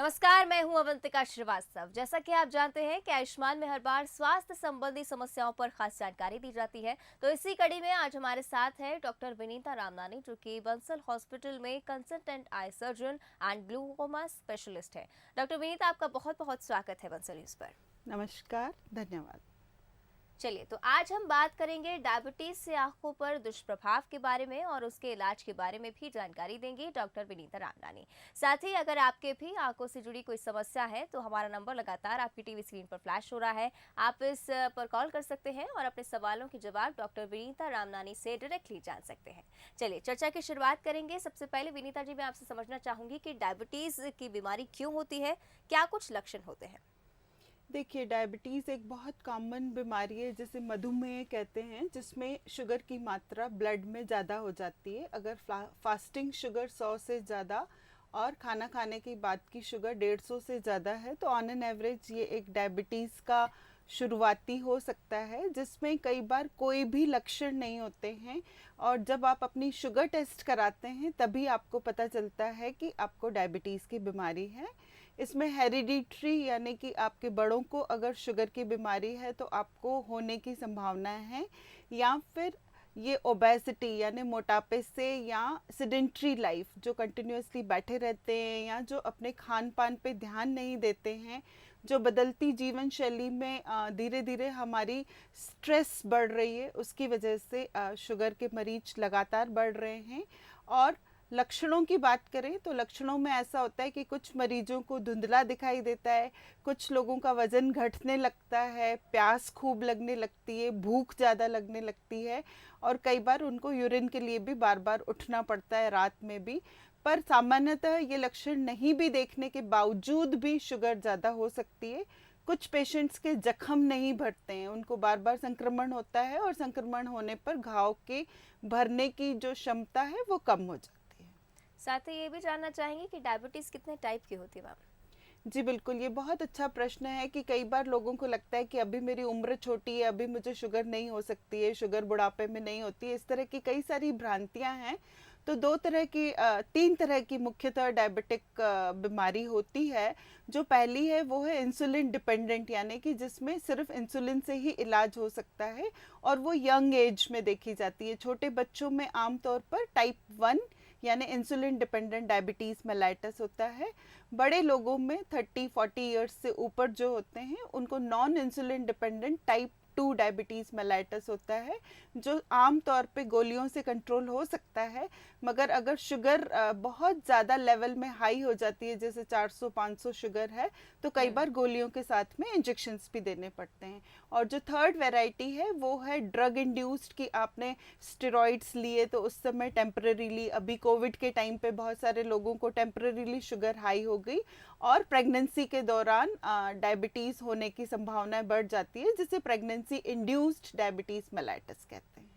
नमस्कार, मैं हूं अवंतिका श्रीवास्तव। जैसा कि आप जानते हैं कि आयुष्मान में हर बार स्वास्थ्य संबंधी समस्याओं पर खास जानकारी दी जाती है। तो इसी कड़ी में आज हमारे साथ है डॉक्टर विनीता रामनानी, जो कि बंसल हॉस्पिटल में consultant eye surgeon and glaucoma specialist है। डॉक्टर विनीता, आपका बहुत बहुत स्वागत है बंसल न्यूज पर। नमस्कार, धन्यवाद। चलिए, तो आज हम बात करेंगे डायबिटीज से आंखों पर दुष्प्रभाव के बारे में और उसके इलाज के बारे में भी जानकारी देंगी डॉक्टर विनीता रामनानी। साथ ही अगर आपके भी आंखों से जुड़ी कोई समस्या है तो हमारा नंबर लगातार आपकी टीवी स्क्रीन पर फ्लैश हो रहा है। आप इस पर कॉल कर सकते हैं और अपने सवालों के जवाब डॉक्टर विनीता रामनानी से डायरेक्टली जान सकते हैं। चलिए, चर्चा की शुरुआत करेंगे। सबसे पहले विनीता जी, मैं आपसे समझना चाहूंगी कि डायबिटीज की बीमारी क्यों होती है, क्या कुछ लक्षण होते हैं? देखिए, डायबिटीज़ एक बहुत कॉमन बीमारी है जिसे मधुमेह कहते हैं, जिसमें शुगर की मात्रा ब्लड में ज़्यादा हो जाती है। अगर फास्टिंग शुगर 100 से ज़्यादा और खाना खाने के बाद की शुगर 150 से ज़्यादा है तो ऑन एन एवरेज ये एक डायबिटीज़ का शुरुआती हो सकता है, जिसमें कई बार कोई भी लक्षण नहीं होते हैं। और जब आप अपनी शुगर टेस्ट कराते हैं तभी आपको पता चलता है कि आपको डायबिटीज़ की बीमारी है। इसमें हेरिडिटरी यानी कि आपके बड़ों को अगर शुगर की बीमारी है तो आपको होने की संभावना है, या फिर ये ओबेसिटी यानी मोटापे से, या सिडेंट्री लाइफ जो कंटिन्यूसली बैठे रहते हैं, या जो अपने खान पान पे ध्यान नहीं देते हैं, जो बदलती जीवन शैली में धीरे धीरे हमारी स्ट्रेस बढ़ रही है, उसकी वजह से शुगर के मरीज लगातार बढ़ रहे हैं। और लक्षणों की बात करें तो लक्षणों में ऐसा होता है कि कुछ मरीजों को धुंधला दिखाई देता है, कुछ लोगों का वज़न घटने लगता है, प्यास खूब लगने लगती है, भूख ज़्यादा लगने लगती है, और कई बार उनको यूरिन के लिए भी बार बार उठना पड़ता है, रात में भी। पर सामान्यतः ये लक्षण नहीं भी देखने के बावजूद भी शुगर ज़्यादा हो सकती है। कुछ पेशेंट्स के जख्म नहीं भरते हैं, उनको बार बार संक्रमण होता है, और संक्रमण होने पर घाव के भरने की जो क्षमता है वो कम हो जाती है। साथ ही ये भी जानना चाहेंगे कि डायबिटीज कितने टाइप की होती है मैम? जी बिल्कुल, ये बहुत अच्छा प्रश्न है कि कई बार लोगों को लगता है कि अभी मेरी उम्र छोटी है, अभी मुझे शुगर नहीं हो सकती है, शुगर बुढ़ापे में नहीं होती है। इस तरह की कई सारी भ्रांतियां हैं। तो तीन तरह की मुख्यतः डायबिटिक बीमारी होती है। जो पहली है वो है इंसुलिन डिपेंडेंट, यानी कि जिसमें सिर्फ इंसुलिन से ही इलाज हो सकता है, और वो यंग एज में देखी जाती है। छोटे बच्चों में आमतौर पर टाइप 1 यानी इंसुलिन डिपेंडेंट डायबिटीज़ मेलाइटस होता है। बड़े लोगों में 30-40 ईयर्स से ऊपर जो होते हैं उनको non insulin dependent type 2 diabetes mellitus होता है, जो आम तौर पे गोलियों से कंट्रोल हो सकता है। मगर अगर शुगर बहुत ज़्यादा लेवल में हाई हो जाती है, जैसे 400-500 शुगर है, तो कई बार गोलियों के साथ में इंजेक्शंस भी देने पड़ते हैं। और जो थर्ड वैरायटी है वो है ड्रग इंड्यूस्ड, कि आपने स्टेरॉइड्स लिए तो उस समय टेम्परेरीली, अभी कोविड के टाइम पे बहुत सारे लोगों को टेम्परेरीली शुगर हाई हो गई, और प्रेगनेंसी के दौरान डायबिटीज़ होने की संभावनाएं बढ़ जाती है, जिसे प्रेगनेंसी इंड्यूस्ड डायबिटीज़ मेलाइटस कहते हैं।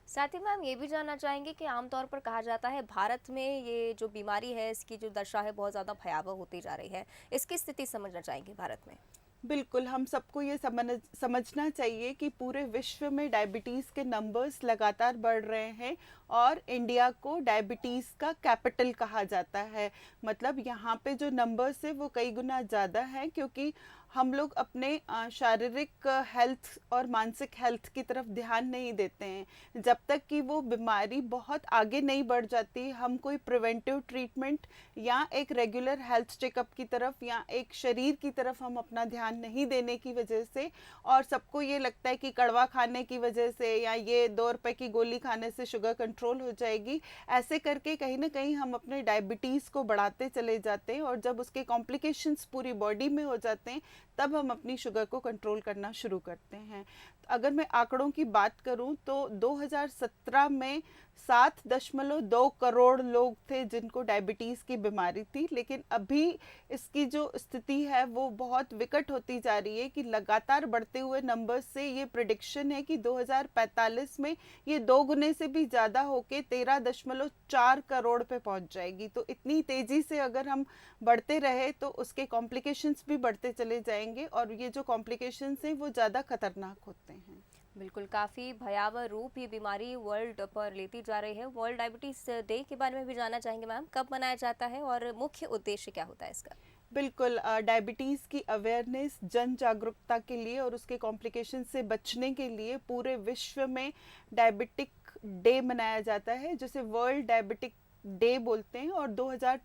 साथ ही मैम ये भी जानना चाहेंगे कि आमतौर पर कहा जाता है भारत में ये जो बीमारी है, इसकी जो दशा है बहुत ज़्यादा भयावह होती जा रही है। इसकी स्थिति समझना चाहेंगे भारत में? बिल्कुल, हम सबको ये समझना चाहिए कि पूरे विश्व में डायबिटीज़ के नंबर्स लगातार बढ़ रहे हैं, और इंडिया को डायबिटीज़ का कैपिटल कहा जाता है। मतलब यहाँ पे जो नंबर्स है वो कई गुना ज़्यादा है, क्योंकि हम लोग अपने शारीरिक हेल्थ और मानसिक हेल्थ की तरफ ध्यान नहीं देते हैं। जब तक कि वो बीमारी बहुत आगे नहीं बढ़ जाती, हम कोई प्रिवेंटिव ट्रीटमेंट या एक रेगुलर हेल्थ चेकअप की तरफ या एक शरीर की तरफ हम अपना ध्यान नहीं देने की वजह से, और सबको ये लगता है कि कड़वा खाने की वजह से या ये 2 रुपए की गोली खाने से शुगर कंट्रोल हो जाएगी, ऐसे करके कहीं ना कहीं हम अपने डायबिटीज़ को बढ़ाते चले जाते हैं, और जब उसके कॉम्प्लिकेशंस पूरी बॉडी में हो जाते हैं तब हम अपनी शुगर को कंट्रोल करना शुरू करते हैं। अगर मैं आंकड़ों की बात करूं तो 2017 में 7.2 करोड़ लोग थे जिनको डायबिटीज़ की बीमारी थी, लेकिन अभी इसकी जो स्थिति है वो बहुत विकट होती जा रही है, कि लगातार बढ़ते हुए नंबर्स से ये प्रिडिक्शन है कि 2045 में ये 2 गुने से भी ज़्यादा होके 13.4 करोड़ पे पहुंच जाएगी। तो इतनी तेज़ी से अगर हम बढ़ते रहे तो उसके कॉम्प्लिकेशंस भी बढ़ते चले जाएंगे, और ये जो कॉम्प्लिकेशंस हैं वो ज़्यादा खतरनाक होते हैं। बिल्कुल, काफ़ी भयावह रूप ये बीमारी वर्ल्ड पर लेती जा रही है। वर्ल्ड डायबिटीज़ डे के बारे में भी जानना चाहेंगे मैम, कब मनाया जाता है और मुख्य उद्देश्य क्या होता है इसका? बिल्कुल, डायबिटीज़ की अवेयरनेस, जन जागरूकता के लिए और उसके कॉम्प्लिकेशन से बचने के लिए पूरे विश्व में डायबिटिक डे मनाया जाता है, जिसे वर्ल्ड डायबिटिक डे बोलते हैं। और 2000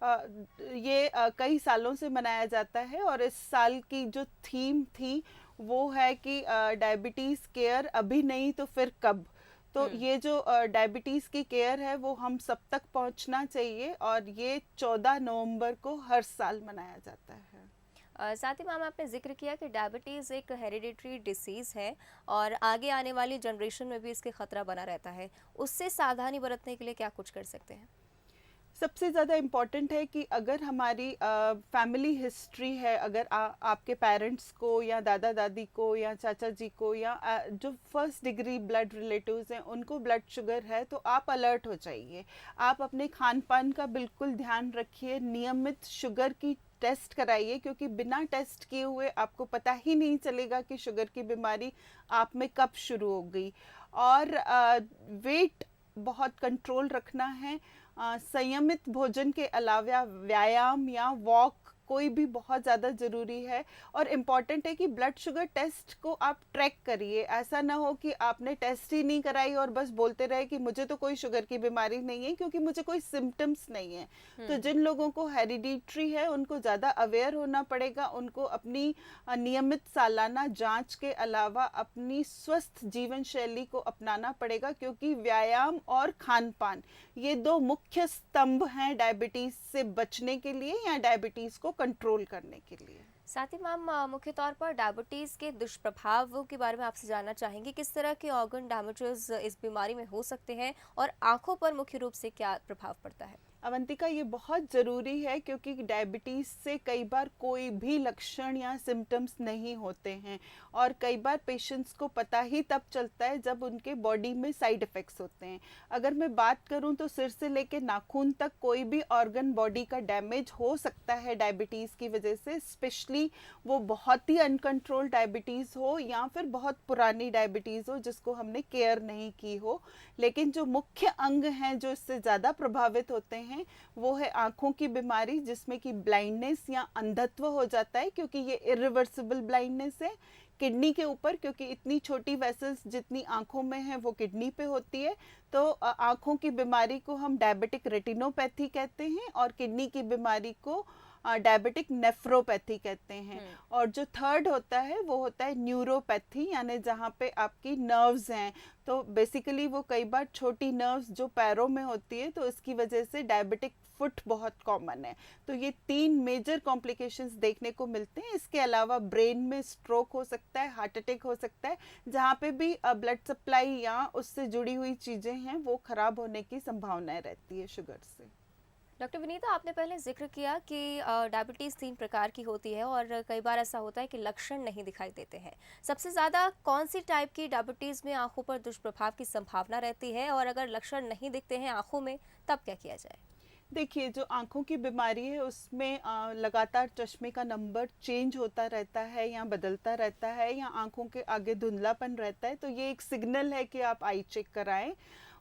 अ, ये कई सालों से मनाया जाता है। और इस साल की जो थीम थी वो है कि डायबिटीज़ केयर अभी नहीं तो फिर कब। तो हम्म। ये जो डायबिटीज़ की केयर है वो हम सब तक पहुंचना चाहिए, और ये 14 नवंबर को हर साल मनाया जाता है। साथ ही मैम आपने जिक्र किया कि डायबिटीज़ एक हेरिडिटरी डिसीज़ है और आगे आने वाली जनरेशन में भी इसके खतरा बना रहता है। उससे सावधानी बरतने के लिए क्या कुछ कर सकते हैं? सबसे ज़्यादा इम्पॉर्टेंट है कि अगर हमारी फैमिली हिस्ट्री है, अगर आपके पेरेंट्स को या दादा दादी को या चाचा जी को या जो फर्स्ट डिग्री ब्लड रिलेटिव्स हैं उनको ब्लड शुगर है, तो आप अलर्ट हो जाइए। आप अपने खान पान का बिल्कुल ध्यान रखिए, नियमित शुगर की टेस्ट कराइए, क्योंकि बिना टेस्ट किए हुए आपको पता ही नहीं चलेगा कि शुगर की बीमारी आप में कब शुरू हो गई। और वेट बहुत कंट्रोल रखना है। संयमित भोजन के अलावा व्यायाम या वॉक कोई भी बहुत ज़्यादा ज़रूरी है। और इम्पॉर्टेंट है कि ब्लड शुगर टेस्ट को आप ट्रैक करिए। ऐसा ना हो कि आपने टेस्ट ही नहीं कराई और बस बोलते रहे कि मुझे तो कोई शुगर की बीमारी नहीं है, क्योंकि मुझे कोई सिम्टम्स नहीं है। तो हम्म। जिन लोगों को हेरिडिटरी है उनको ज़्यादा अवेयर होना पड़ेगा। उनको अपनी नियमित सालाना जांच के अलावा अपनी स्वस्थ जीवन शैली को अपनाना पड़ेगा, क्योंकि व्यायाम और खान पान ये दो मुख्य स्तंभ हैं डायबिटीज से बचने के लिए या डायबिटीज को कंट्रोल करने के लिए। साथ ही मैम मुख्य तौर पर डायबिटीज़ के दुष्प्रभावों के बारे में आपसे जानना चाहेंगे। किस तरह के ऑर्गन डैमेजेस इस बीमारी में हो सकते हैं और आंखों पर मुख्य रूप से क्या प्रभाव पड़ता है? अवंतिका, ये बहुत ज़रूरी है, क्योंकि डायबिटीज़ से कई बार कोई भी लक्षण या सिम्टम्स नहीं होते हैं, और कई बार पेशेंट्स को पता ही तब चलता है जब उनके बॉडी में साइड इफ़ेक्ट्स होते हैं। अगर मैं बात करूं तो सिर से लेकर नाखून तक कोई भी ऑर्गन बॉडी का डैमेज हो सकता है डायबिटीज़ की वजह से, स्पेशली वो बहुत ही अनकंट्रोल डायबिटीज़ हो या फिर बहुत पुरानी डायबिटीज़ हो जिसको हमने केयर नहीं की हो। लेकिन जो मुख्य अंग हैं जो इससे ज़्यादा प्रभावित होते हैं वो है आंखों की बीमारी, जिसमें कि ब्लाइंडनेस या अंधत्व हो जाता है, क्योंकि ये इरिवर्सिबल ब्लाइंडनेस है। किडनी के ऊपर, क्योंकि इतनी छोटी वेसल्स जितनी आंखों में है वो किडनी पे होती है, तो आंखों की बीमारी को हम डायबिटिक रेटिनोपैथी कहते हैं, और किडनी की बीमारी को डायबिटिक नेफ्रोपैथी कहते हैं। और जो थर्ड होता है वो होता है न्यूरोपैथी, यानी जहाँ पे आपकी नर्व्स हैं। तो बेसिकली वो कई बार छोटी नर्व्स जो पैरों में होती है, तो इसकी वजह से डायबिटिक फुट बहुत कॉमन है। तो ये 3 मेजर कॉम्प्लिकेशंस देखने को मिलते हैं। इसके अलावा ब्रेन में स्ट्रोक हो सकता है, हार्ट अटैक हो सकता है, जहाँ पे भी ब्लड सप्लाई या उससे जुड़ी हुई चीज़ें हैं वो खराब होने की संभावनाएं रहती है शुगर से। डॉक्टर विनीता, आपने पहले जिक्र किया कि डायबिटीज़ 3 प्रकार की होती है और कई बार ऐसा होता है कि लक्षण नहीं दिखाई देते हैं। सबसे ज़्यादा कौन सी टाइप की डायबिटीज़ में आंखों पर दुष्प्रभाव की संभावना रहती है, और अगर लक्षण नहीं दिखते हैं आंखों में तब क्या किया जाए? देखिए, जो आँखों की बीमारी है उसमें लगातार चश्मे का नंबर चेंज होता रहता है या बदलता रहता है, या आँखों के आगे धुंधलापन रहता है, तो ये एक सिग्नल है कि आप आई चेक कराएं।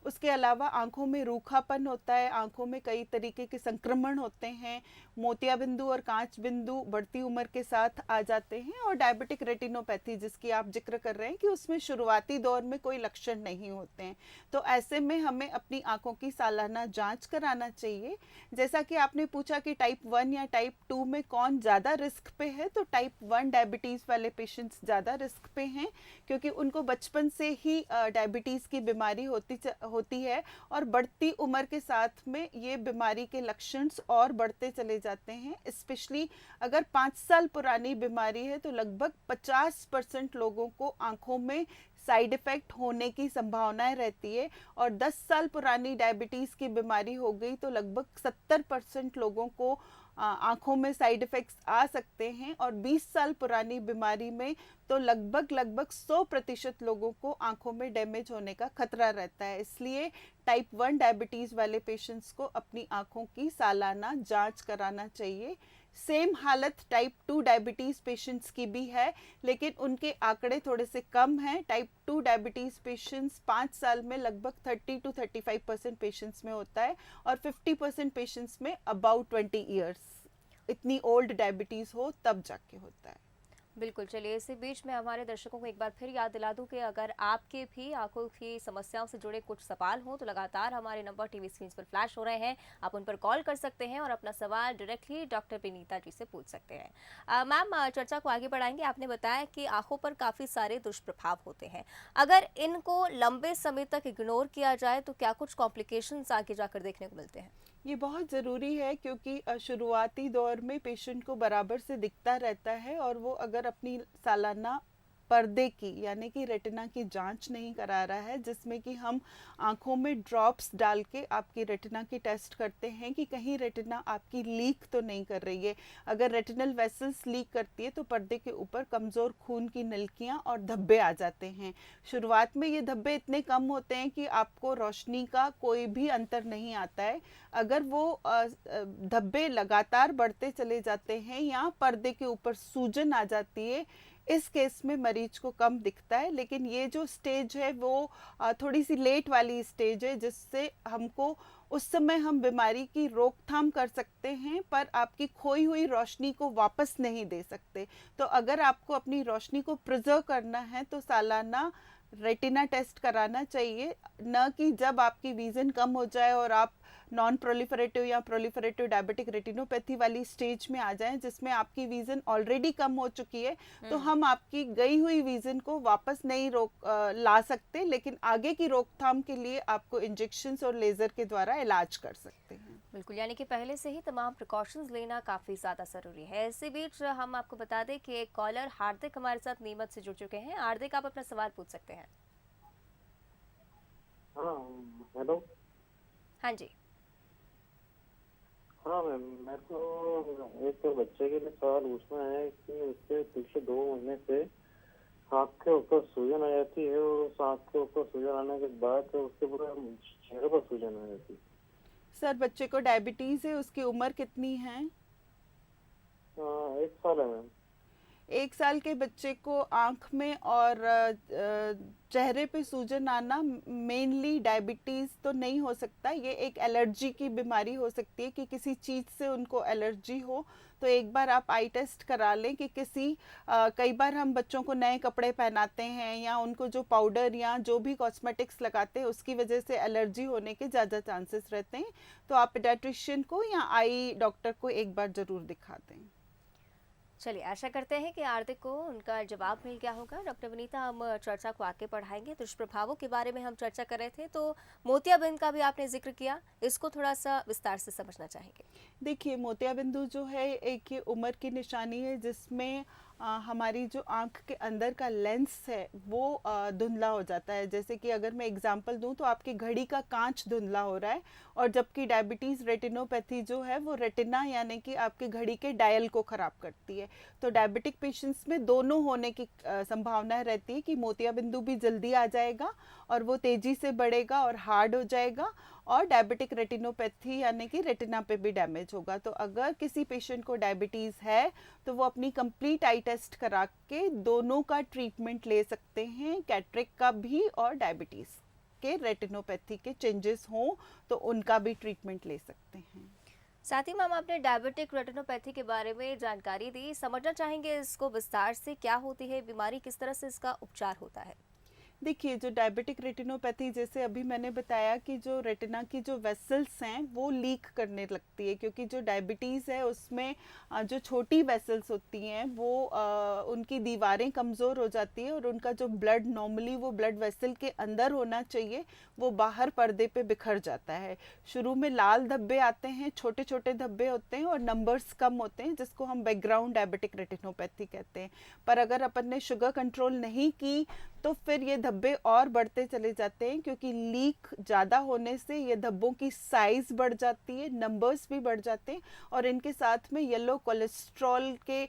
उसके अलावा आँखों में रूखापन होता है, आँखों में कई तरीके के संक्रमण होते हैं, मोतिया बिंदु और कांच बिंदु बढ़ती उम्र के साथ आ जाते हैं, और डायबिटिक रेटिनोपैथी जिसकी आप जिक्र कर रहे हैं कि उसमें शुरुआती दौर में कोई लक्षण नहीं होते हैं। तो ऐसे में हमें अपनी आँखों की सालाना जांच कराना चाहिए। जैसा कि आपने पूछा कि टाइप 1 या टाइप 2 में कौन ज़्यादा रिस्क पे है, तो टाइप 1 डायबिटीज़ वाले पेशेंट्स ज़्यादा रिस्क पे हैं, क्योंकि उनको बचपन से ही डायबिटीज़ की बीमारी होती है, और बढ़ती उम्र के साथ में ये बीमारी के लक्षण और बढ़ते चले जाते हैं। स्पेशली अगर 5 साल पुरानी बीमारी है तो लगभग 50% लोगों को आंखों में साइड इफ़ेक्ट होने की संभावनाएं रहती है, और 10 साल पुरानी डायबिटीज़ की बीमारी हो गई तो लगभग 70% लोगों को आंखों में साइड इफ़ेक्ट्स आ सकते हैं, और 20 साल पुरानी बीमारी में तो लगभग 100% लोगों को आंखों में डैमेज होने का खतरा रहता है। इसलिए टाइप 1 डायबिटीज़ वाले पेशेंट्स को अपनी आंखों की सालाना जांच कराना चाहिए। सेम हालत टाइप 2 डायबिटीज़ पेशेंट्स की भी है, लेकिन उनके आंकड़े थोड़े से कम हैं। टाइप 2 डायबिटीज़ पेशेंट्स 5 साल में लगभग 30 to 35% पेशेंट्स में होता है, और 50% पेशेंट्स में अबाउट 20 ईयर्स। इतनी ओल्ड डायबिटीज़ हो तब जाके होता है। बिल्कुल, चलिए इसी बीच में हमारे दर्शकों को एक बार फिर याद दिला दूं कि अगर आपके भी आंखों की समस्याओं से जुड़े कुछ सवाल हों तो लगातार हमारे नंबर टीवी स्क्रीन पर फ्लैश हो रहे हैं, आप उन पर कॉल कर सकते हैं और अपना सवाल डायरेक्टली डॉक्टर विनीता जी से पूछ सकते हैं। मैम, चर्चा को आगे बढ़ाएंगे। आपने बताया कि आंखों पर काफ़ी सारे दुष्प्रभाव होते हैं, अगर इनको लंबे समय तक इग्नोर किया जाए तो क्या कुछ कॉम्प्लिकेशंस आगे जाकर देखने को मिलते हैं? ये बहुत ज़रूरी है क्योंकि शुरुआती दौर में पेशेंट को बराबर से दिखता रहता है और वो अगर अपनी सालाना पर्दे की यानी कि रेटिना की जांच नहीं करा रहा है, जिसमें कि हम आंखों में ड्रॉप्स डाल के आपकी रेटिना की टेस्ट करते हैं कि कहीं रेटिना आपकी लीक तो नहीं कर रही है। अगर रेटिनल वेसल्स लीक करती है तो पर्दे के ऊपर कमज़ोर खून की नलकियां और धब्बे आ जाते हैं। शुरुआत में ये धब्बे इतने कम होते हैं कि आपको रोशनी का कोई भी अंतर नहीं आता है। अगर वो धब्बे लगातार बढ़ते चले जाते हैं या पर्दे के ऊपर सूजन आ जाती है, इस केस में मरीज को कम दिखता है। लेकिन ये जो स्टेज है वो थोड़ी सी लेट वाली स्टेज है, जिससे हमको उस समय हम बीमारी की रोकथाम कर सकते हैं पर आपकी खोई हुई रोशनी को वापस नहीं दे सकते। तो अगर आपको अपनी रोशनी को प्रिजर्व करना है तो सालाना रेटिना टेस्ट कराना चाहिए, न कि जब आपकी विजन कम हो जाए और आप नॉन प्रोलिफरेटिव या प्रोलिफरेटिव डायबिटिक रेटिनोपैथी वाली स्टेज में आ जाएं जिसमें आपकी विजन ऑलरेडी कम हो चुकी है। तो हम आपकी गई हुई विजन को वापस नहीं ला सकते, लेकिन आगे की रोकथाम के लिए आपको इंजेक्शंस और लेजर के द्वारा इलाज कर सकते हैं। बिल्कुल, यानी कि पहले से ही तमाम प्रिकॉशंस लेना काफ़ी ज़्यादा ज़रूरी है। इसी बीच हम आपको बता दें कि एक कॉलर हार्दिक हमारे साथ नीमच से जुड़ चुके हैं। हार्दिक, आप अपना सवाल पूछ सकते हैं। हाँ, हेलो। हाँ जी। हाँ मैम, मेरे को एक तो बच्चे के लिए सवाल पूछना है कि उसके पिछले 2 महीने से आँख के ऊपर सूजन आ जाती है और उस आँख के ऊपर सूजन आने के बाद उसके पूरे चेहरे पर सूजन आ जाती है। सर, बच्चे को डायबिटीज़ है, उसकी उम्र कितनी है? 1 साल है मैम। 1 साल के बच्चे को आँख में और चेहरे पे सूजन आना मेनली डायबिटीज़ तो नहीं हो सकता। ये एक एलर्जी की बीमारी हो सकती है कि किसी चीज़ से उनको एलर्जी हो। तो एक बार आप आई टेस्ट करा लें कि कई बार हम बच्चों को नए कपड़े पहनाते हैं या उनको जो पाउडर या जो भी कॉस्मेटिक्स लगाते हैं उसकी वजह से एलर्जी होने के ज़्यादा चांसेस रहते हैं। तो आप पेडियाट्रिशियन को या आई डॉक्टर को एक बार ज़रूर दिखा दें। चलिए, आशा करते हैं कि हार्दिक को उनका जवाब मिल गया होगा। डॉक्टर विनीता, हम चर्चा को आगे बढ़ाएंगे। दुष्प्रभावों के बारे में हम चर्चा कर रहे थे, तो मोतियाबिंद का भी आपने जिक्र किया, इसको थोड़ा सा विस्तार से समझना चाहेंगे। देखिए, मोतियाबिंदु जो है एक ये उम्र की निशानी है जिसमें हमारी जो आँख के अंदर का लेंस है वो धुंधला हो जाता है। जैसे कि अगर मैं एग्जांपल दूं तो आपकी घड़ी का कांच धुंधला हो रहा है, और जबकि डायबिटीज़ रेटिनोपैथी जो है वो रेटिना यानी कि आपकी घड़ी के डायल को ख़राब करती है। तो डायबिटिक पेशेंट्स में दोनों होने की संभावना रहती है कि मोतियाबिंदु भी जल्दी आ जाएगा और वो तेज़ी से बढ़ेगा और हार्ड हो जाएगा, और डायबिटिक रेटिनोपैथी यानी कि रेटिना पे भी डैमेज होगा। तो अगर किसी पेशेंट को डायबिटीज़ है तो वो अपनी कंप्लीट आई टेस्ट करा के दोनों का ट्रीटमेंट ले सकते हैं, कैटरेक्ट का भी और डायबिटीज़ के रेटिनोपैथी के चेंजेस हों तो उनका भी ट्रीटमेंट ले सकते हैं। साथ ही मैम, आपने डायबिटिक रेटिनोपैथी के बारे में जानकारी दी, समझना चाहेंगे इसको विस्तार से, क्या होती है बीमारी, किस तरह से इसका उपचार होता है? देखिए, जो डायबिटिक रेटिनोपैथी, जैसे अभी मैंने बताया कि जो रेटिना की जो वेसल्स हैं वो लीक करने लगती है, क्योंकि जो डायबिटीज़ है उसमें जो छोटी वेसल्स होती हैं वो उनकी दीवारें कमज़ोर हो जाती है और उनका जो ब्लड नॉर्मली वो ब्लड वेसल के अंदर होना चाहिए वो बाहर पर्दे पे बिखर जाता है। शुरू में लाल धब्बे आते हैं, छोटे छोटे धब्बे होते हैं और नंबर्स कम होते हैं, जिसको हम बैकग्राउंड डायबिटिक रेटिनोपैथी कहते हैं। पर अगर अपन ने शुगर कंट्रोल नहीं की तो फिर ये धब्बे और बढ़ते चले जाते हैं, क्योंकि लीक ज़्यादा होने से ये धब्बों की साइज़ बढ़ जाती है, नंबर्स भी बढ़ जाते हैं और इनके साथ में येलो कोलेस्ट्रॉल के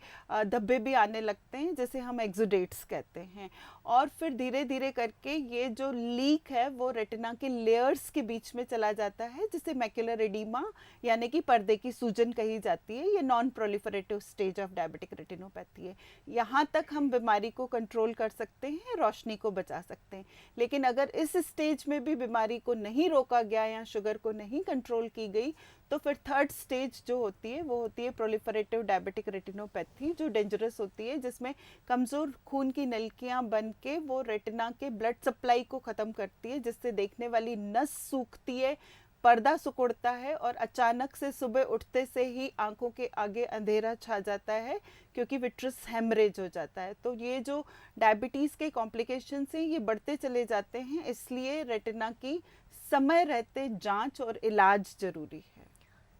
धब्बे भी आने लगते हैं, जैसे हम एक्सुडेट्स कहते हैं। और फिर धीरे धीरे करके ये जो लीक है वो रेटिना के लेयर्स के बीच में चला जाता है, जिसे मैक्युलर एडीमा यानी कि पर्दे की सूजन कही जाती है। ये non proliferative stage of diabetic retinopathy है। यहाँ तक हम बीमारी को कंट्रोल कर सकते हैं, रोशनी को बचा सकते हैं। लेकिन अगर इस स्टेज में भी बीमारी को नहीं रोका गया या शुगर को नहीं कंट्रोल की गई तो फिर थर्ड स्टेज जो होती है वो होती है प्रोलिफरेटिव डायबिटिक रेटिनोपैथी, जो डेंजरस होती है, जिसमें कमज़ोर खून की नलिकाएं बन के वो रेटिना के ब्लड सप्लाई को ख़त्म करती है, जिससे देखने वाली नस सूखती है, पर्दा सिकुड़ता है और अचानक से सुबह उठते से ही आंखों के आगे अंधेरा छा जाता है, क्योंकि विट्रस हेमरेज हो जाता है। तो ये जो डायबिटीज़ के कॉम्प्लिकेशंस हैं ये बढ़ते चले जाते हैं, इसलिए रेटिना की समय रहते जांच और इलाज जरूरी है।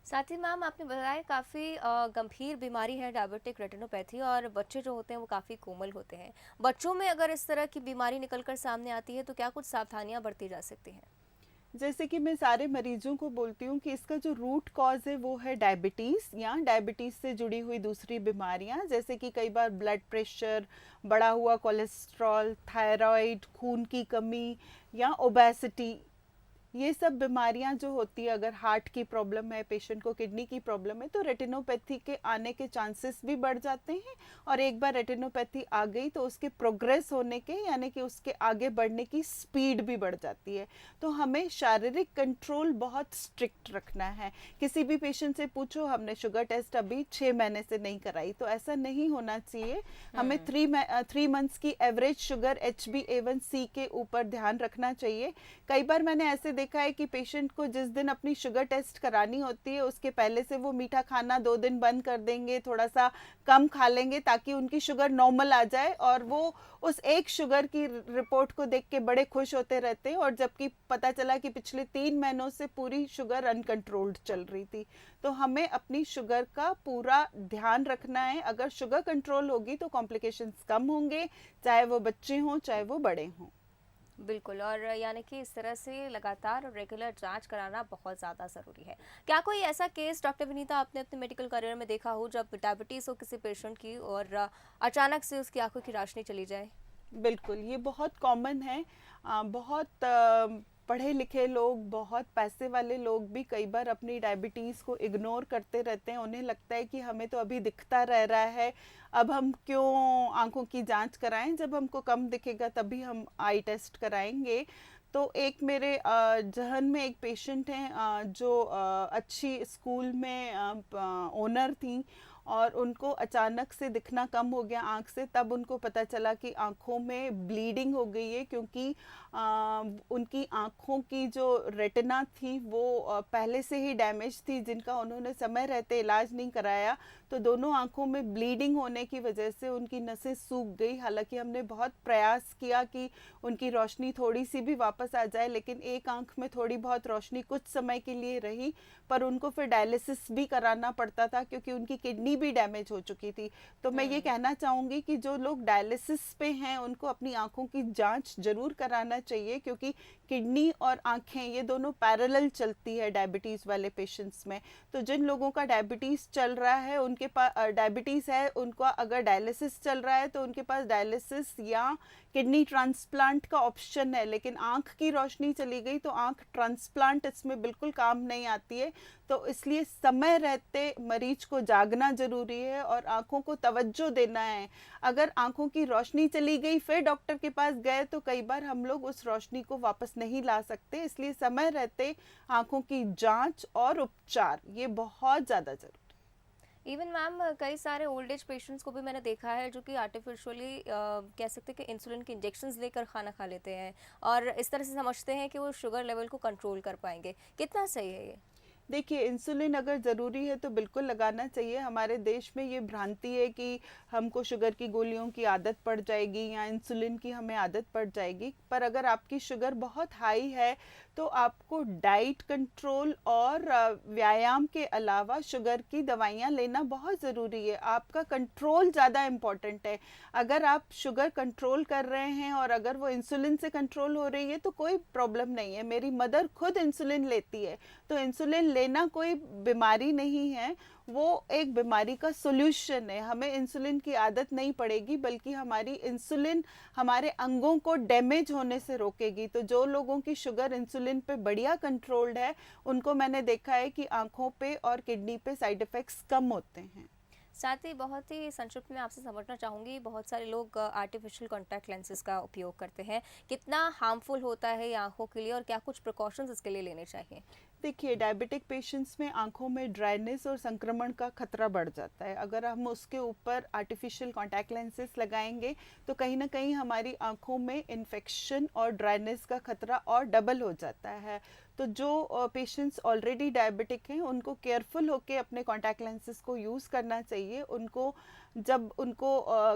साथ ही मैम आपने बताया काफ़ी गंभीर बीमारी है डायबिटिक रेटिनोपैथी, और बच्चे जो होते हैं वो काफ़ी कोमल होते हैं। बच्चों में अगर इस तरह की बीमारी निकलकर सामने आती है तो क्या कुछ सावधानियां बरती जा सकती हैं? जैसे कि मैं सारे मरीजों को बोलती हूँ कि इसका जो रूट कॉज है वो है डायबिटीज़ या डायबिटीज़ से जुड़ी हुई दूसरी बीमारियाँ, जैसे कि कई बार ब्लड प्रेशर, बढ़ा हुआ कोलेस्ट्रॉल, थायराइड, खून की कमी या ओबेसिटी। ये सब बीमारियां जो होती है, अगर हार्ट की प्रॉब्लम है, पेशेंट को किडनी की प्रॉब्लम है, तो रेटिनोपैथी के आने के चांसेस भी बढ़ जाते हैं। और एक बार रेटिनोपैथी आ गई तो उसके प्रोग्रेस होने के, यानी कि उसके आगे बढ़ने की स्पीड भी बढ़ जाती है। तो हमें शारीरिक कंट्रोल बहुत स्ट्रिक्ट रखना है। किसी भी पेशेंट से पूछो हमने शुगर टेस्ट अभी 6 महीने से नहीं कराई, तो ऐसा नहीं होना चाहिए। हमें 3 मंथ्स की एवरेज शुगर HbA1c के ऊपर ध्यान रखना चाहिए। कई बार मैंने ऐसे देखा है कि पेशेंट को जिस दिन अपनी शुगर टेस्ट करानी होती है उसके पहले से वो मीठा खाना 2 दिन बंद कर देंगे, थोड़ा सा कम खा लेंगे ताकि उनकी शुगर नॉर्मल आ जाए, और वो उस एक शुगर की रिपोर्ट को देख के बड़े खुश होते रहते हैं, और जबकि पता चला कि पिछले 3 महीनों से पूरी शुगर अनकंट्रोल्ड चल रही थी। तो हमें अपनी शुगर का पूरा ध्यान रखना है। अगर शुगर कंट्रोल होगी तो कॉम्प्लिकेशंस कम होंगे, चाहे वो बच्चे हों चाहे वो बड़े हों। बिल्कुल, और यानी कि इस तरह से लगातार और रेगुलर जांच कराना बहुत ज़्यादा ज़रूरी है। क्या कोई ऐसा केस डॉक्टर विनीता आपने अपने मेडिकल करियर में देखा हो जब डायबिटीज़ हो किसी पेशेंट की और अचानक से उसकी आंखों की रोशनी चली जाए? बिल्कुल, ये बहुत कॉमन है। बहुत पढ़े लिखे लोग, बहुत पैसे वाले लोग भी कई बार अपनी डायबिटीज़ को इग्नोर करते रहते हैं। उन्हें लगता है कि हमें तो अभी दिखता रह रहा है, अब हम क्यों आंखों की जांच कराएं, जब हमको कम दिखेगा तभी हम आई टेस्ट कराएंगे। तो एक मेरे जहन में एक पेशेंट हैं जो अच्छी स्कूल में ओनर थी, और उनको अचानक से दिखना कम हो गया आँख से। तब उनको पता चला कि आँखों में ब्लीडिंग हो गई है, क्योंकि उनकी आँखों की जो रेटिना थी वो पहले से ही डैमेज थी, जिनका उन्होंने समय रहते इलाज नहीं कराया। तो दोनों आँखों में ब्लीडिंग होने की वजह से उनकी नसें सूख गई। हालांकि हमने बहुत प्रयास किया कि उनकी रोशनी थोड़ी सी भी वापस आ जाए, लेकिन एक आँख में थोड़ी बहुत रोशनी कुछ समय के लिए रही, पर उनको फिर डायलिसिस भी कराना पड़ता था क्योंकि उनकी किडनी भी डैमेज हो चुकी थी। तो मैं ये कहना चाहूँगी कि जो लोग डायलिसिस पे हैं उनको अपनी आँखों की जांच जरूर कराना चाहिए, क्योंकि किडनी और आँखें ये दोनों पैरेलल चलती है डायबिटीज़ वाले पेशेंट्स में। तो जिन लोगों का डायबिटीज़ चल रहा है, उनके पास डायबिटीज़ है, उनको अगर डायलिसिस चल रहा है तो उनके पास डायलिसिस या किडनी ट्रांसप्लांट का ऑप्शन है। लेकिन आँख की रोशनी चली गई तो आँख ट्रांसप्लांट इसमें बिल्कुल काम नहीं आती है। तो इसलिए समय रहते मरीज को जागना ज़रूरी है और आँखों को तवज्जो देना है। अगर आँखों की रोशनी चली गई फिर डॉक्टर के पास गए तो कई बार हम लोग उस रोशनी को वापस नहीं ला सकते। इसलिए समय रहते आँखों की जांच और उपचार ये बहुत ज़्यादा ज़रूरी। इवन मैम कई सारे ओल्ड एज पेशेंट्स को भी मैंने देखा है जो कि आर्टिफिशियली कह सकते हैं कि इंसुलिन के इंजेक्शंस लेकर खाना खा लेते हैं और इस तरह से समझते हैं कि वो शुगर लेवल को कंट्रोल कर पाएंगे। कितना सही है ये? देखिए, इंसुलिन अगर ज़रूरी है तो बिल्कुल लगाना चाहिए। हमारे देश में ये भ्रांति है कि हमको शुगर की गोलियों की आदत पड़ जाएगी या इंसुलिन की हमें आदत पड़ जाएगी, पर अगर आपकी शुगर बहुत हाई है तो आपको डाइट कंट्रोल और व्यायाम के अलावा शुगर की दवाइयाँ लेना बहुत ज़रूरी है। आपका कंट्रोल ज़्यादा इम्पॉर्टेंट है। अगर आप शुगर कंट्रोल कर रहे हैं और अगर वो इंसुलिन से कंट्रोल हो रही है तो कोई प्रॉब्लम नहीं है। मेरी मदर खुद इंसुलिन लेती है, तो इंसुलिन लेना कोई बीमारी नहीं है, वो एक बीमारी का सॉल्यूशन है। हमें इंसुलिन की आदत नहीं पड़ेगी, बल्कि हमारी इंसुलिन हमारे अंगों को डैमेज होने से रोकेगी। तो जो लोगों की शुगर इंसुलिन पे बढ़िया कंट्रोल्ड है उनको मैंने देखा है कि आंखों पे और किडनी पे साइड इफ़ेक्ट्स कम होते हैं। साथ ही बहुत ही संक्षिप्त में आपसे समझना चाहूँगी, बहुत सारे लोग आर्टिफिशियल कॉन्टैक्ट लेंसेज का उपयोग करते हैं। कितना हार्मफुल होता है ये आँखों के लिए और क्या कुछ प्रिकॉशंस इसके लिए लेने चाहिए? देखिए, डायबिटिक पेशेंट्स में आंखों में ड्राइनेस और संक्रमण का खतरा बढ़ जाता है। अगर हम उसके ऊपर आर्टिफिशियल कॉन्टैक्ट लेंसेज लगाएंगे तो कहीं ना कहीं हमारी आंखों में इन्फेक्शन और ड्राइनेस का खतरा और डबल हो जाता है। तो जो पेशेंट्स ऑलरेडी डायबिटिक हैं उनको केयरफुल होकर अपने कॉन्टैक्ट लेंसेज को यूज़ करना चाहिए। उनको जब उनको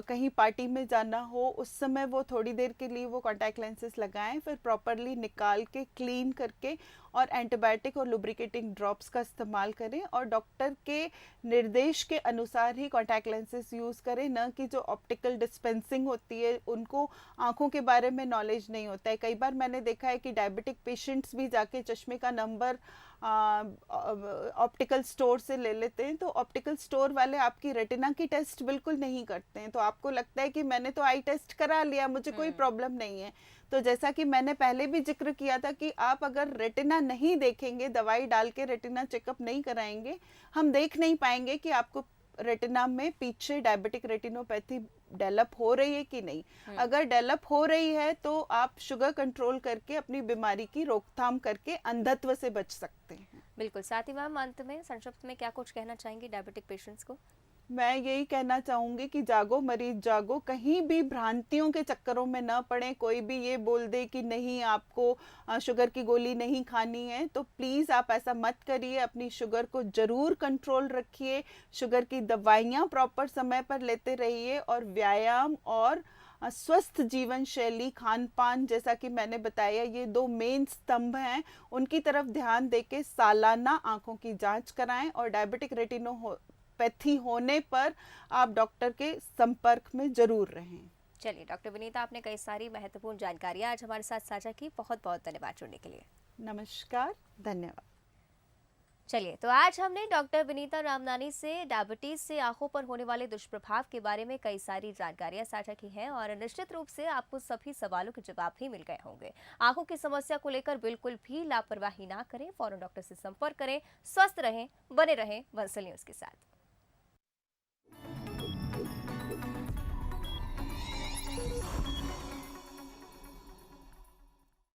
कहीं पार्टी में जाना हो उस समय वो थोड़ी देर के लिए वो कॉन्टैक्ट लेंसेज लगाएं, फिर प्रॉपरली निकाल के क्लीन करके और एंटीबायोटिक और लुब्रिकेटिंग ड्रॉप्स का इस्तेमाल करें और डॉक्टर के निर्देश के अनुसार ही कॉन्टैक्ट लेंसेज यूज़ करें। न कि जो ऑप्टिकल डिस्पेंसिंग होती है उनको आंखों के बारे में नॉलेज नहीं होता है। कई बार मैंने देखा है कि डायबिटिक पेशेंट्स भी जाके चश्मे का नंबर ऑप्टिकल स्टोर से ले लेते हैं। तो ऑप्टिकल स्टोर वाले आपकी रेटिना की टेस्ट बिल्कुल नहीं करते हैं। तो आपको लगता है कि मैंने तो आई टेस्ट करा लिया, मुझे कोई प्रॉब्लम नहीं है। तो जैसा कि मैंने पहले भी जिक्र किया था कि आप अगर रेटिना नहीं देखेंगे, दवाई डाल के रेटिना चेकअप नहीं कराएंगे, हम देख नहीं पाएंगे कि आपको रेटिना में पीछे डायबिटिक रेटिनोपैथी डेवलप हो रही है कि नहीं। अगर डेवलप हो रही है तो आप शुगर कंट्रोल करके अपनी बीमारी की रोकथाम करके अंधत्व से बच सकते हैं। बिल्कुल। साथ ही मैम अंत में संक्षिप्त में क्या कुछ कहना चाहेंगी डायबिटिक पेशेंट्स को? मैं यही कहना चाहूँगी कि जागो मरीज जागो, कहीं भी भ्रांतियों के चक्करों में न पड़े। कोई भी ये बोल दे कि नहीं आपको शुगर की गोली नहीं खानी है तो प्लीज़ आप ऐसा मत करिए। अपनी शुगर को ज़रूर कंट्रोल रखिए, शुगर की दवाइयाँ प्रॉपर समय पर लेते रहिए और व्यायाम और स्वस्थ जीवन शैली, खान पान, जैसा कि मैंने बताया ये 2 मेन स्तंभ हैं, उनकी तरफ ध्यान देके सालाना आंखों की जांच कराएं और डायबिटिक रेटिनोपैथी होने पर आप डॉक्टर के संपर्क में जरूर रहें। चलिए डॉक्टर विनीता, आपने कई सारी महत्वपूर्ण जानकारियां आज हमारे साथ साझा की। बहुत बहुत धन्यवाद जुड़ने के लिए। नमस्कार, धन्यवाद। चलिए, तो आज हमने डॉक्टर विनीता रामनानी से डायबिटीज से आंखों पर होने वाले दुष्प्रभाव के बारे में कई सारी जानकारियां साझा की हैं और निश्चित रूप से आपको सभी सवालों के जवाब भी मिल गए होंगे। आंखों की समस्या को लेकर बिल्कुल भी लापरवाही ना करें, फौरन डॉक्टर से संपर्क करें। स्वस्थ रहें, बने रहें वंसल न्यूज के साथ।